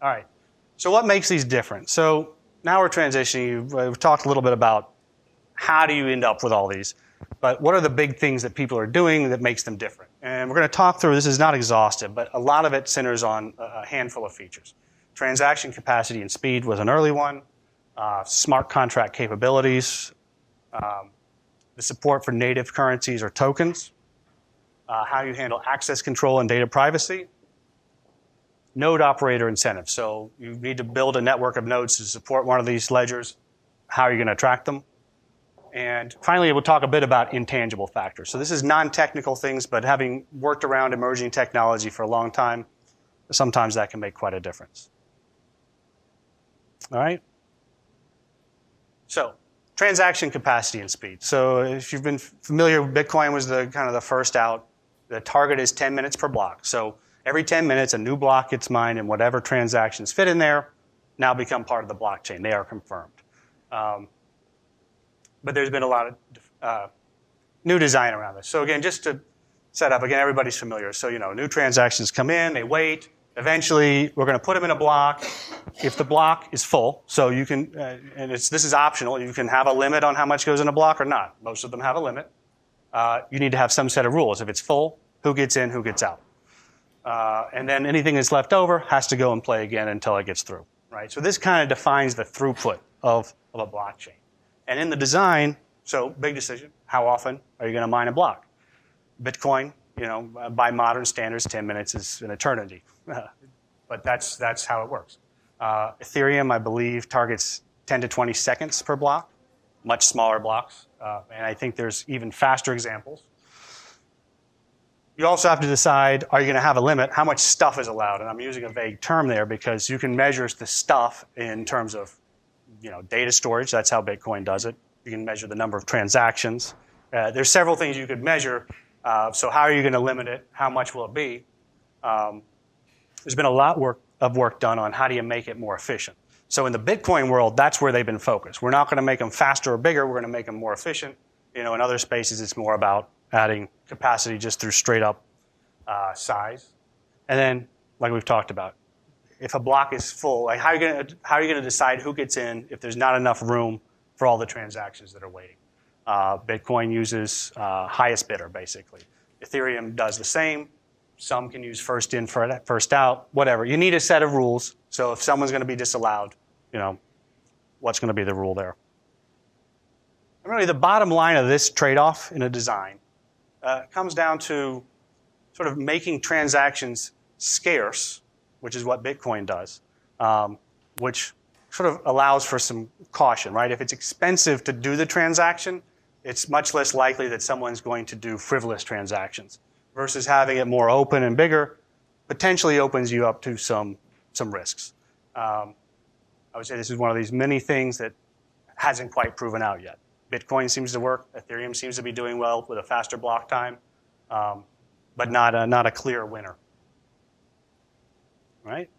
All right. So what makes these different? So now we're transitioning. We've talked a little bit about how do you end up with all these, but what are the big things that people are doing that makes them different? And we're going to talk through, this is not exhaustive, but a lot of it centers on a handful of features. Transaction capacity and speed was an early one. Smart contract capabilities, the support for native currencies or tokens, how you handle access control and data privacy, node operator incentives. So you need to build a network of nodes to support one of these ledgers. How are you going to attract them? And finally, we'll talk a bit about intangible factors. So this is non-technical things, but having worked around emerging technology for a long time, sometimes that can make quite a difference. All right? So transaction capacity and speed. So if you've been familiar, Bitcoin was the kind of the first out. The target is 10 minutes per block. So every 10 minutes, a new block gets mined, and whatever transactions fit in there now become part of the blockchain. They are confirmed. But there's been a lot of new design around this. So again, just to set up, again, everybody's familiar. So, new transactions come in, they wait. Eventually, we're going to put them in a block. If the block is full, so you can, and this is optional, you can have a limit on how much goes in a block or not. Most of them have a limit. You need to have some set of rules. If it's full, who gets in, who gets out. And then anything that's left over has to go and play again until it gets through, right? So this kind of defines the throughput of a blockchain. And in the design, so big decision, how often are you going to mine a block? Bitcoin, by modern standards, 10 minutes is an eternity. But that's how it works. Ethereum, I believe, targets 10 to 20 seconds per block, much smaller blocks. And I think there's even faster examples. You also have to decide, are you going to have a limit? How much stuff is allowed? And I'm using a vague term there because you can measure the stuff in terms of data storage. That's how Bitcoin does it. You can measure the number of transactions. There's several things you could measure. So how are you going to limit it? How much will it be? There's been a lot of work done on how do you make it more efficient. So in the Bitcoin world, that's where they've been focused. We're not going to make them faster or bigger. We're going to make them more efficient. In other spaces, it's more about adding capacity just through straight up size. And then, like we've talked about, if a block is full, like how are you going to decide who gets in if there's not enough room for all the transactions that are waiting? Bitcoin uses highest bidder, basically. Ethereum does the same. Some can use first in, first out, whatever. You need a set of rules. So if someone's going to be disallowed, what's going to be the rule there? And really, the bottom line of this trade-off in a design comes down to sort of making transactions scarce, which is what Bitcoin does, which sort of allows for some caution, right? If it's expensive to do the transaction, it's much less likely that someone's going to do frivolous transactions versus having it more open and bigger potentially opens you up to some risks. I would say this is one of these many things that hasn't quite proven out yet. Bitcoin seems to work. Ethereum seems to be doing well with a faster block time, but not a clear winner. Right?